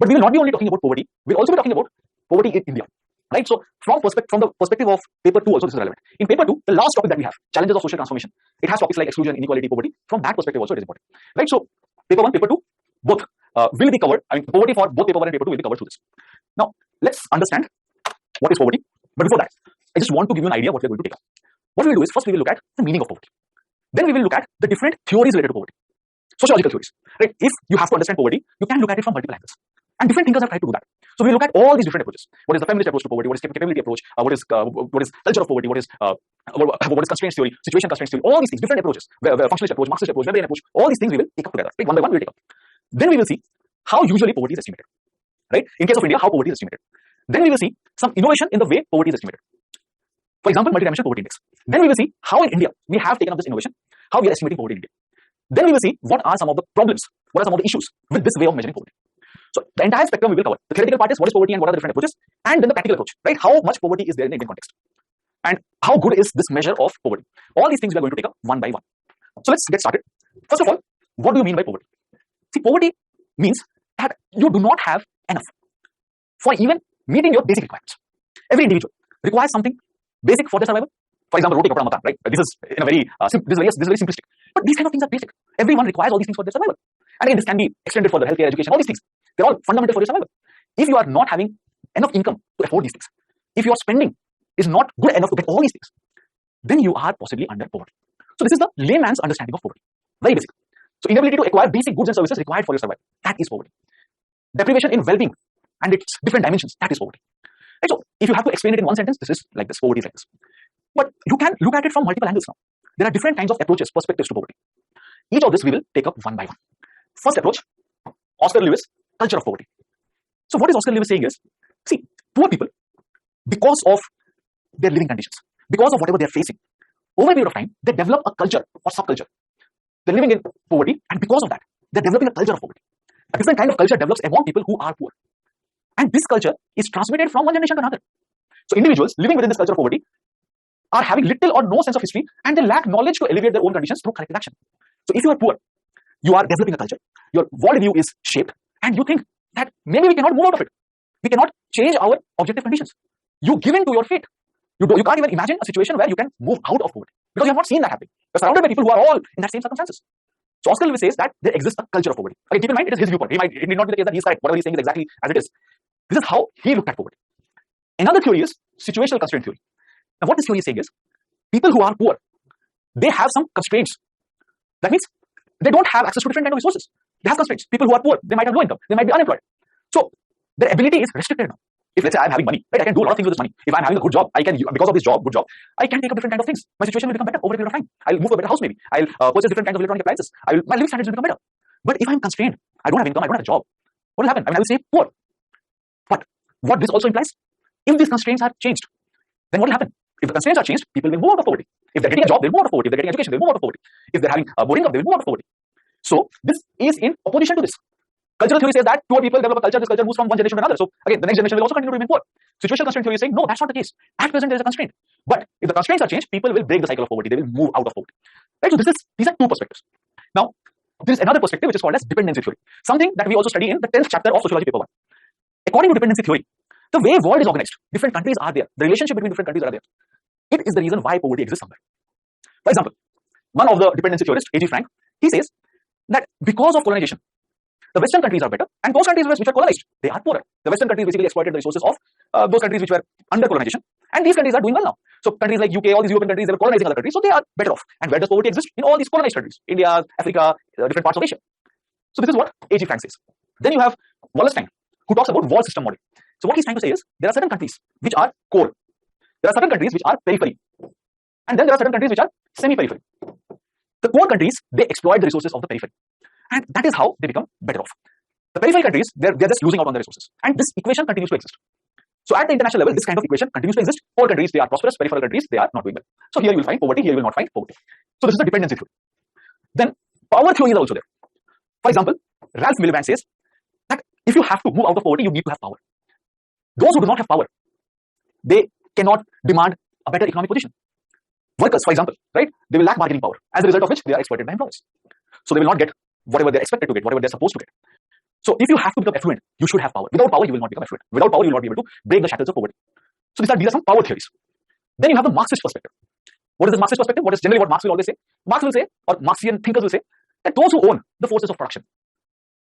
But we will not be only talking about poverty. We'll also be talking about poverty in India, right? So from the perspective of paper 2, also this is relevant. In paper 2, the last topic that we have, challenges of social transformation, it has topics like exclusion, inequality, poverty. From that perspective, also it is important, right? So paper 1, paper 2, both will be covered. I mean, poverty for both paper 1 and paper 2 will be covered through this. Now, let's understand what is poverty. But before that, I just want to give you an idea what we're going to take up. What we will do is, first we will look at the meaning of poverty. Then we will look at the different theories related to poverty. Sociological theories, right? If you have to understand poverty, you can look at it from multiple angles. And different thinkers have tried to do that. So we will look at all these different approaches. What is the feminist approach to poverty? What is capability approach? What is culture of poverty? What is constraints theory? Situation constraints theory? All these things, different approaches. Functionalist approach, Marxist approach, Weberian approach. All these things we will take up together. Right? One by one we will take up. Then we will see how usually poverty is estimated. Right? In case of India, how poverty is estimated. Then we will see some innovation in the way poverty is estimated. For example, multidimensional poverty index. Then we will see how in India we have taken up this innovation, how we are estimating poverty in India. Then we will see what are some of the problems, what are some of the issues with this way of measuring poverty. So the entire spectrum we will cover. The theoretical part is what is poverty and what are the different approaches, and then the practical approach, right? How much poverty is there in the Indian context, and how good is this measure of poverty? All these things we are going to take up one by one. So let's get started. First of all, what do you mean by poverty? See, poverty means that you do not have enough for even meeting your basic requirements. Every individual requires something basic for their survival. For example, roti kapda mata, right? This is in a very very simplistic. But these kind of things are basic. Everyone requires all these things for their survival. And again, this can be extended for the healthcare, education, all these things. They're all fundamental for your survival. If you are not having enough income to afford these things, if your spending is not good enough to get all these things, then you are possibly under poverty. So this is the layman's understanding of poverty. Very basic. So inability to acquire basic goods and services required for your survival. That is poverty. Deprivation in well-being and its different dimensions. That is poverty. Right? So if you have to explain it in one sentence, this is like this. Poverty is like this. But you can look at it from multiple angles now. There are different kinds of approaches, perspectives to poverty. Each of this we will take up one by one. First approach, Oscar Lewis, culture of poverty. So what is Oscar Lewis saying is, see, poor people, because of their living conditions, because of whatever they're facing, over a period of time, they develop a culture or subculture. They're living in poverty, and because of that, they're developing a culture of poverty. A different kind of culture develops among people who are poor. And this culture is transmitted from one generation to another. So individuals living within this culture of poverty are having little or no sense of history, and they lack knowledge to alleviate their own conditions through corrective action. So if you are poor, you are developing a culture, your worldview is shaped, and you think that maybe we cannot move out of it. We cannot change our objective conditions. You give in to your fate. You can't even imagine a situation where you can move out of poverty because you have not seen that happening. You're surrounded by people who are all in that same circumstances. So Oscar Lewis says that there exists a culture of poverty. Okay, keep in mind, it is his viewpoint. It may not be the case that he's correct. Whatever he's saying is exactly as it is. This is how he looked at poverty. Another theory is situational constraint theory. Now, what this theory is saying is, people who are poor, they have some constraints. That means they don't have access to different kind of resources. They have constraints. People who are poor, they might have low income. They might be unemployed. So their ability is restricted now. If let's say I'm having money, right, I can do a lot of things with this money. If I'm having a good job, I can, because of this job, good job, I can take up different kind of things. My situation will become better over a period of time. I'll move to a better house maybe. I'll purchase different kinds of electronic appliances. My living standards will become better. But if I'm constrained, I don't have income, I don't have a job, what will happen? I mean, I will say poor. But what this also implies, if these constraints are changed, then what will happen? If the constraints are changed, people will move out of poverty. If they're getting a job, they'll move out of poverty. If they're getting education, they'll move out of poverty. If they're having a board income, they'll move out of poverty. So this is in opposition to this. Cultural theory says that poor people develop a culture, this culture moves from one generation to another. So again, the next generation will also continue to remain poor. Situational constraint theory is saying, no, that's not the case. At present, there is a constraint. But if the constraints are changed, people will break the cycle of poverty. They will move out of poverty. Right? So these are two perspectives. Now, there is another perspective which is called as dependency theory, something that we also study in the 10th chapter of Sociology paper 1. According to dependency theory, the way world is organized, different countries are there, the relationship between different countries are there. It is the reason why poverty exists somewhere. For example, one of the dependency theorists, A.G. Frank, he says that because of colonization, the Western countries are better, and those countries which are colonized, they are poorer. The Western countries basically exploited the resources of those countries which were under colonization, and these countries are doing well now. So countries like UK, all these European countries, they were colonizing other countries, so they are better off. And where does poverty exist? In all these colonized countries, India, Africa, different parts of Asia. So this is what A.G. Frank says. Then you have Wallerstein, who talks about wall system model. So what he's trying to say is, there are certain countries which are core, there are certain countries which are periphery, and then there are certain countries which are semi-periphery. The core countries, they exploit the resources of the periphery, and that is how they become better off. The periphery countries, they're just losing out on the resources, and this equation continues to exist. So at the international level, this kind of equation continues to exist. Core countries, they are prosperous, peripheral countries, they are not doing well. So here you will find poverty, here you will not find poverty. So this is the dependency theory. Then power theory is also there. For example, Ralph Miliband says that if you have to move out of poverty, you need to have power. Those who do not have power, they cannot demand a better economic position. Workers, for example, right? They will lack bargaining power, as a result of which they are exploited by employers. So they will not get whatever they're expected to get, whatever they're supposed to get. So if you have to become affluent, you should have power. Without power, you will not become affluent. Without power, you will not be able to break the shackles of poverty. So these are some power theories. Then you have the Marxist perspective. What is the Marxist perspective? What is generally what Marx will always say? Marx will say, or Marxian thinkers will say, that those who own the forces of production,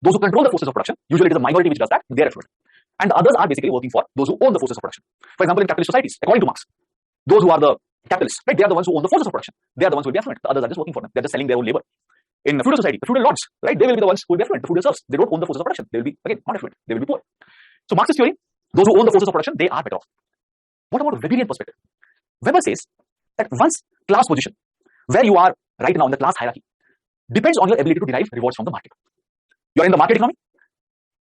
those who control the forces of production, usually it is a minority which does that, they are affluent. And the others are basically working for those who own the forces of production. For example, in capitalist societies, according to Marx, those who are the capitalists, right? They are the ones who own the forces of production. They are the ones who will be affluent. The others are just working for them. They're just selling their own labor. In a feudal society, the feudal lords, right? They will be the ones who will be affluent. The feudal serfs, they don't own the forces of production. They will be, again, not affluent. They will be poor. So Marxist theory, those who own the forces of production, they are better off. What about Weberian perspective? Weber says that one's class position, where you are right now in the class hierarchy, depends on your ability to derive rewards from the market. You are in the market economy.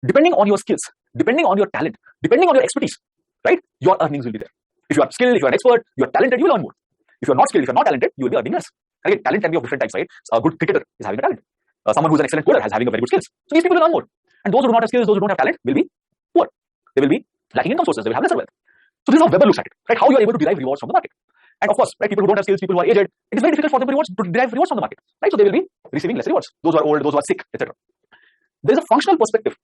Depending on your skills, depending on your talent, depending on your expertise, right? Your earnings will be there. If you are skilled, if you are an expert, you are talented, you will earn more. If you are not skilled, if you are not talented, you will be earning less. Again, talent can be of different types, right? A good cricketer is having a talent. Someone who is an excellent coder has having a very good skills. So these people will earn more. And those who do not have skills, those who don't have talent will be poor. They will be lacking income sources. They will have lesser wealth. So this is how Weber looks at it, right? How you are able to derive rewards from the market. And of course, right, people who don't have skills, people who are aged, it is very difficult for them to derive rewards from the market, right? So they will be receiving less rewards. Those who are old, those who are sick, etc. There is a functional perspective.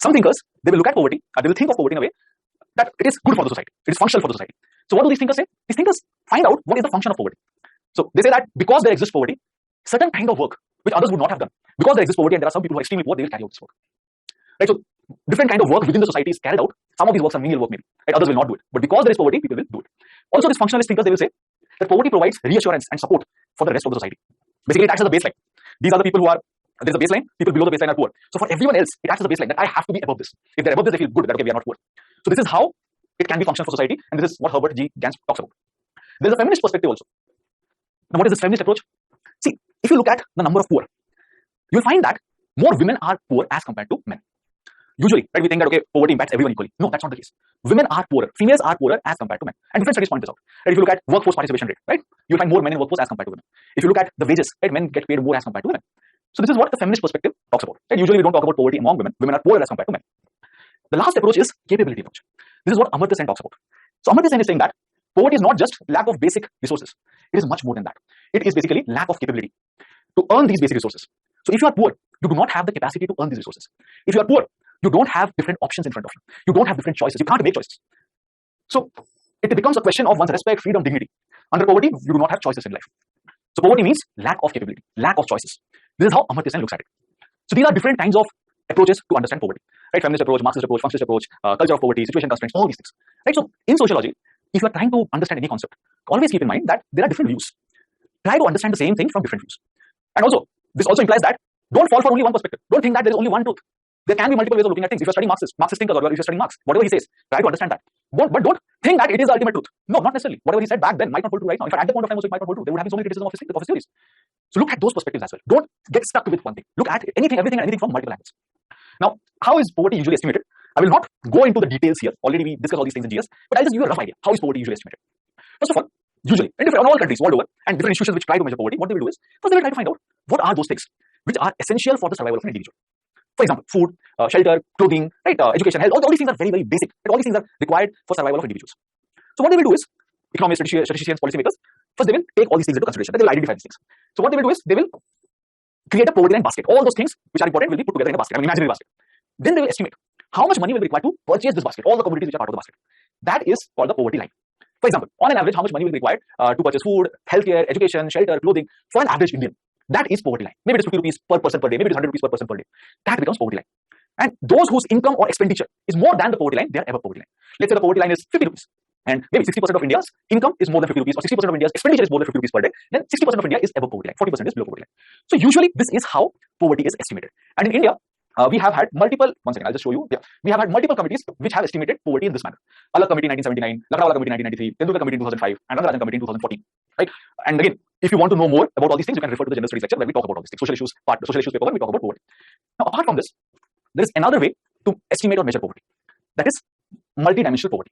Some thinkers, they will look at poverty, and they will think of poverty in a way that it is good for the society. It is functional for the society. So what do these thinkers say? These thinkers find out what is the function of poverty. So they say that because there exists poverty, certain kind of work which others would not have done, because there exists poverty and there are some people who are extremely poor, they will carry out this work. Right? So different kind of work within the society is carried out. Some of these works are menial work maybe, right? Others will not do it. But because there is poverty, people will do it. Also, these functionalist thinkers, they will say that poverty provides reassurance and support for the rest of the society. Basically, it acts as a baseline. These are the people who are, there is a baseline, people below the baseline are poor. So for everyone else, it acts as a baseline that I have to be above this. If they're above this, they feel good that okay, we are not poor. So this is how it can be functional for society, and this is what Herbert G. Gans talks about. There is a feminist perspective also. Now, what is this feminist approach? See, if you look at the number of poor, you will find that more women are poor as compared to men. Usually, right, we think that okay, poverty impacts everyone equally. No, that's not the case. Women are poorer, females are poorer as compared to men, and different studies point this out. Right? If you look at workforce participation rate, right, you'll find more men in workforce as compared to women. If you look at the wages, right, men get paid more as compared to women. So this is what the feminist perspective talks about. Right? Usually, we don't talk about poverty among women. Women are poorer as compared to men. The last approach is capability approach. This is what Amartya Sen talks about. So Amartya Sen is saying that poverty is not just lack of basic resources. It is much more than that. It is basically lack of capability to earn these basic resources. So if you are poor, you do not have the capacity to earn these resources. If you are poor, you don't have different options in front of you. You don't have different choices. You can't make choices. So it becomes a question of one's respect, freedom, dignity. Under poverty, you do not have choices in life. So poverty means lack of capability, lack of choices. This is how Amartya Sen looks at it. So these are different kinds of approaches to understand poverty. Right? Feminist approach, Marxist approach, functionalist approach, culture of poverty, situation constraints, all these things. Right? So in sociology, if you are trying to understand any concept, always keep in mind that there are different views. Try to understand the same thing from different views. And also, this also implies that don't fall for only one perspective. Don't think that there is only one truth. There can be multiple ways of looking at things. If you're studying Marxist thinkers, or if you're studying Marx, whatever he says, try to understand that. But don't think that it is the ultimate truth. No, not necessarily. Whatever he said back then might not hold true right now. In fact, at the point of time also it might not hold true. There would have been so many criticisms of his theories. So look at those perspectives as well. Don't get stuck with one thing. Look at anything, everything, and anything from multiple angles. Now, how is poverty usually estimated? I will not go into the details here. Already we discussed all these things in GS, but I'll just give you a rough idea. How is poverty usually estimated? First of all, usually, in all countries world over, and different institutions which try to measure poverty, what they will do is, first they will try to find out what are those things which are essential for the survival of an individual. For example, food, shelter, clothing, right, education, health, all these things are very, very basic. Right? All these things are required for survival of individuals. So what they will do is, economists, statisticians, policymakers, first they will take all these things into consideration. They will identify these things. So what they will do is they will create a poverty line basket. All those things which are important will be put together in a basket, imaginary basket. Then they will estimate how much money will be required to purchase this basket, all the commodities which are part of the basket. That is called the poverty line. For example, on an average, how much money will be required to purchase food, healthcare, education, shelter, clothing for an average Indian? That is poverty line. Maybe it is 50 rupees per person per day, maybe it is 100 rupees per person per day. That becomes poverty line. And those whose income or expenditure is more than the poverty line, they are above poverty line. Let's say the poverty line is 50 rupees. And maybe 60% of India's income is more than 50 rupees, or 60% of India's expenditure is more than 50 rupees per day, then 60% of India is above poverty line, 40% is below poverty line. So usually this is how poverty is estimated. And in India, we have had multiple, one second, I'll just show you. Yeah, we have had multiple committees which have estimated poverty in this manner. Alag Committee 1979, Lakdawala Committee 1993, Tendulkar Committee in 2005, and Rangarajan Committee in 2014. Right? And again, if you want to know more about all these things, you can refer to the general studies lecture where we talk about all these things. Social issues part, the social issues paper where we talk about poverty. Now, apart from this, there is another way to estimate or measure poverty. That is multidimensional poverty.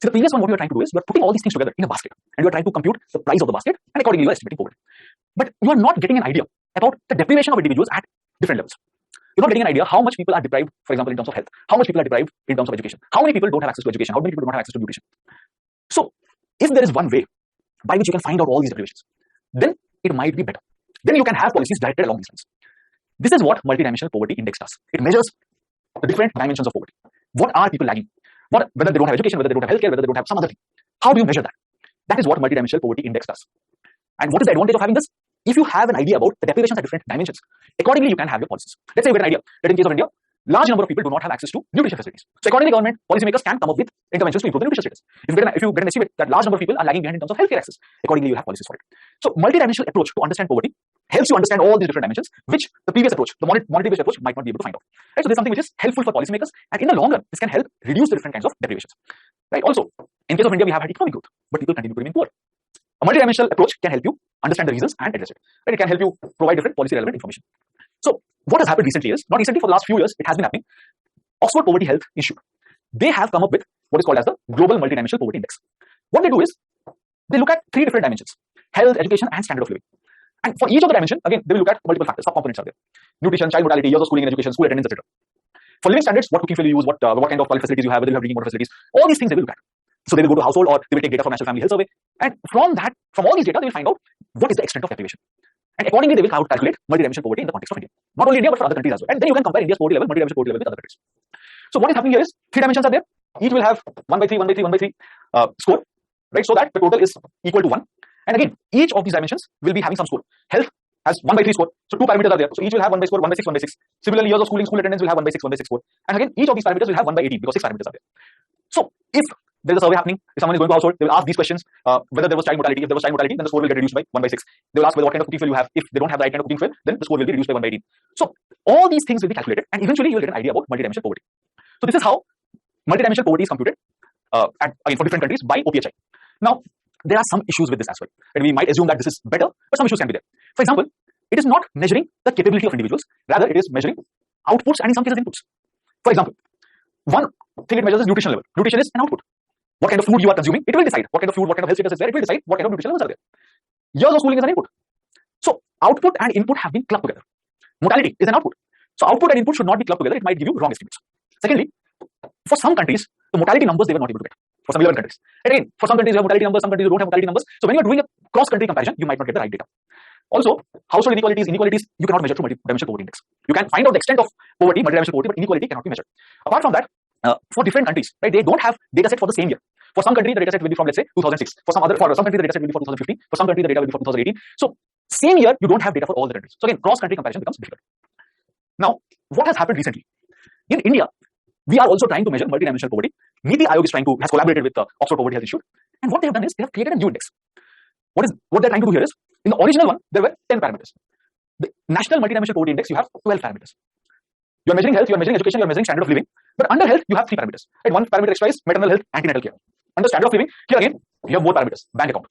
So the previous one, what you are trying to do is you are putting all these things together in a basket and you are trying to compute the price of the basket and accordingly you are estimating poverty. But you are not getting an idea about the deprivation of individuals at different levels. You're not getting an idea how much people are deprived, for example, in terms of health, how much people are deprived in terms of education, how many people don't have access to education, how many people don't have access to nutrition. So if there is one way by which you can find out all these deprivations, then it might be better. Then you can have policies directed along these lines. This is what multidimensional poverty index does. It measures the different dimensions of poverty. What are people lagging? Whether they don't have education, whether they don't have healthcare, whether they don't have some other thing. How do you measure that? That is what multidimensional poverty index does. And what is the advantage of having this? If you have an idea about the deprivations at different dimensions, accordingly you can have your policies. Let's say you get an idea that in case of India, large number of people do not have access to nutrition facilities. So accordingly, government policymakers can come up with interventions to improve the nutrition status. If you get an estimate that large number of people are lagging behind in terms of healthcare access, accordingly you have policies for it. So multidimensional approach to understand poverty helps you understand all these different dimensions, which the previous approach, the monetary-based approach, might not be able to find out. Right? So this is something which is helpful for policymakers, and in the long run, this can help reduce the different kinds of deprivations. Right? Also, in case of India, we have had economic growth, but people continue to remain poor. A multidimensional approach can help you understand the reasons and address it. Right? It can help you provide different policy-relevant information. So what has happened recently is, not recently, for the last few years, it has been happening. Oxford Poverty Health Institute, they have come up with what is called as the Global Multidimensional Poverty Index. What they do is, they look at three different dimensions: health, education, and standard of living. And for each of the dimension, again, they will look at multiple factors, subcomponents are there. Nutrition, child mortality, years of schooling and education, school attendance, etc. For living standards, what cooking fuel you use, what kind of toilet facilities you have, whether you have drinking water facilities, all these things they will look at. So they will go to household, or they will take data from National Family Health Survey, and from all these data, they will find out what is the extent of deprivation. And accordingly, they will calculate multidimensional poverty in the context of India. Not only India, but for other countries as well. And then you can compare India's poverty level, multidimensional poverty level with other countries. So what is happening here is, three dimensions are there. Each will have 1 by 3, 1 by 3, 1 by 3 score, right? So that the total is equal to 1. And again, each of these dimensions will be having some score. Health has 1 by 3 score. So 2 parameters are there. So each will have 1 by score, 1 by 6, 1 by 6. Similarly, years of schooling, school attendance will have 1 by 6, 1 by 6 score. And again, each of these parameters will have 1 by 18 because 6 parameters are there. So if there is a survey happening, if someone is going to household, they will ask these questions, whether there was child mortality. If there was child mortality, then the score will get reduced by 1 by 6. They will ask what kind of cooking fuel you have. If they don't have the right kind of cooking fuel, then the score will be reduced by 1 by 18. So all these things will be calculated, and eventually you will get an idea about multidimensional poverty. So this is how multidimensional poverty is computed again for different countries by OPHI. Now, there are some issues with this as well, and we might assume that this is better, but some issues can be there. For example, it is not measuring the capability of individuals, rather it is measuring outputs and in some cases inputs. For example, one thing it measures is nutrition level. Nutrition is an output. What kind of food you are consuming, it will decide. What kind of food, what kind of health status is there, it will decide what kind of nutrition levels are there. Years of schooling is an input. So output and input have been clubbed together. Mortality is an output. So output and input should not be clubbed together. It might give you wrong estimates. Secondly, for some countries, the mortality numbers they were not able to get. For some 11 countries. And again, for some countries you have mortality numbers, some countries you don't have mortality numbers. So when you are doing a cross-country comparison, you might not get the right data. Also, household inequalities, you cannot measure through multidimensional poverty index. You can find out the extent of poverty, multidimensional poverty, but inequality cannot be measured. Apart from that, for different countries, right, they don't have data set for the same year. For some countries, the data set will be from, let's say, 2006. For some countries, the data set will be for 2015. For some countries, the data will be for 2018. So same year, you don't have data for all the countries. So again, cross-country comparison becomes difficult. Now, what has happened recently? In India, we are also trying to measure multidimensional poverty. Niti Aayog has collaborated with the Oxford Poverty Health Institute, and what they have done is they have created a new index. What they're trying to do here is, in the original one, there were 10 parameters. The National Multidimensional Poverty Index, you have 12 parameters. You are measuring health, you are measuring education, you are measuring standard of living. But under health, you have 3 parameters. Right? One parameter extra is maternal health, antenatal care. Under standard of living, here again, you have more parameters, bank account.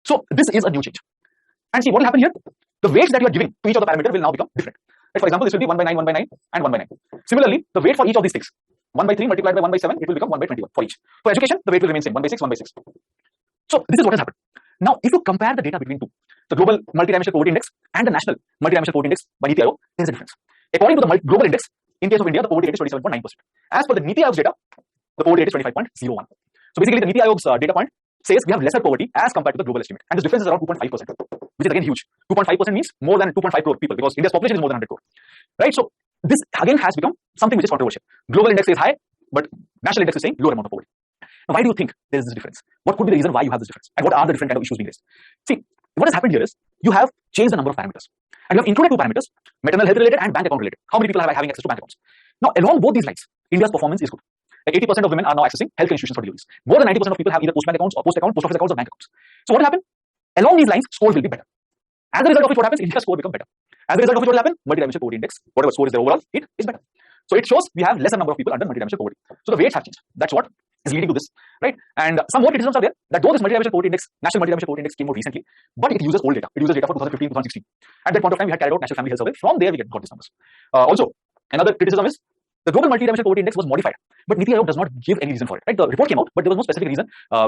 So this is a new change. And see what will happen here? The weights that you are giving to each of the parameters will now become different. Right? For example, this will be 1 by 9, 1 by 9, and 1 by 9. Similarly, the weight for each of these things, 1 by 3 multiplied by 1 by 7, it will become 1 by 21 for each. For education, the weight will remain same, 1 by 6, 1 by 6. So this is what has happened. Now, if you compare the data between two, the Global Multidimensional Poverty Index and the National Multidimensional Poverty Index by Niti Aayog, there is a difference. According to the Global Index, in case of India, the poverty rate is 27.9%. As per the Niti Aayog's data, the poverty rate is 25.01. So basically, the Niti Aayog's data point says we have lesser poverty as compared to the global estimate, and this difference is around 2.5%, which is again huge. 2.5% means more than 2.5 crore people, because India's population is more than 100 crore, right? So this again has become something which is controversial. Global index is high, but national index is saying lower amount of poverty. Now, why do you think there is this difference? What could be the reason why you have this difference, and what are the different kind of issues being raised? See, what has happened here is you have changed the number of parameters, and you have included two parameters: maternal health related and bank account related. How many people are having access to bank accounts? Now, along both these lines, India's performance is good. Like 80% of women are now accessing health institutions for deliveries. More than 90% of people have either post bank accounts or post office accounts or bank accounts. So what will happen? Along these lines, scores will be better. As a result of which, what happens? India's score become better. As a result of which, what will happen? Multidimensional poverty index, whatever score is there overall, it is better. So it shows we have lesser number of people under multidimensional poverty. So the weights have changed. That's what is leading to this, right? And some more criticisms are there that though this multidimensional poverty index, national multidimensional poverty index came more recently, but it uses old data. It uses data for 2015, 2016. At that point of time, we had carried out national family health survey. From there, we got these numbers. Also, another criticism is the global multidimensional poverty index was modified, but Niti Aayog does not give any reason for it. Right? The report came out, but there was no specific reason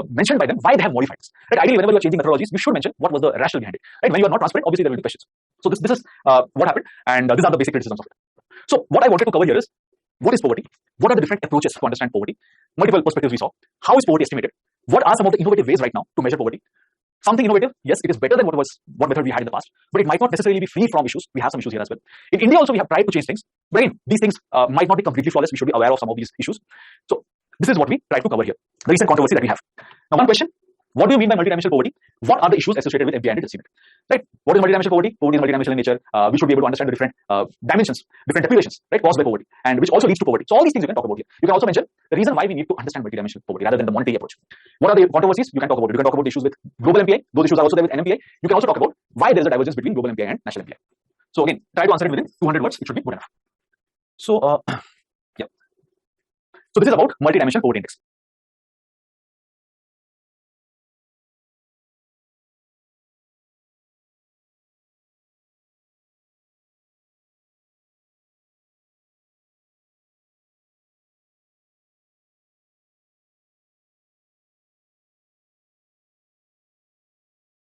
mentioned by them why they have modified this. Right? Ideally, whenever you are changing methodologies, you should mention what was the rationale behind it. Right? When you are not transparent, obviously there will be questions. So this is what happened, and these are the basic criticisms of it. So what I wanted to cover here is what is poverty? What are the different approaches to understand poverty? Multiple perspectives we saw. How is poverty estimated? What are some of the innovative ways right now to measure poverty? Something innovative, yes, it is better than what method we had in the past, but it might not necessarily be free from issues. We have some issues here as well. In India also, we have tried to change things, but again, these things might not be completely flawless. We should be aware of some of these issues. So this is what we try to cover here. The recent controversy that we have. Now, one question: what do you mean by multidimensional poverty? What are the issues associated with MPI and its estimate? Right? What is multidimensional poverty? Poverty is multidimensional in nature. We should be able to understand the different dimensions, different deprivations, right, caused by poverty, and which also leads to poverty. So all these things you can talk about here. You can also mention the reason why we need to understand multidimensional poverty rather than the monetary approach. What are the controversies? You can talk about it. You can talk about issues with global MPI. Those issues are also there with NMPI. You can also talk about why there is a divergence between global MPI and national MPI. So again, try to answer it within 200 words. It should be good enough. So yeah. So this is about multidimensional poverty index.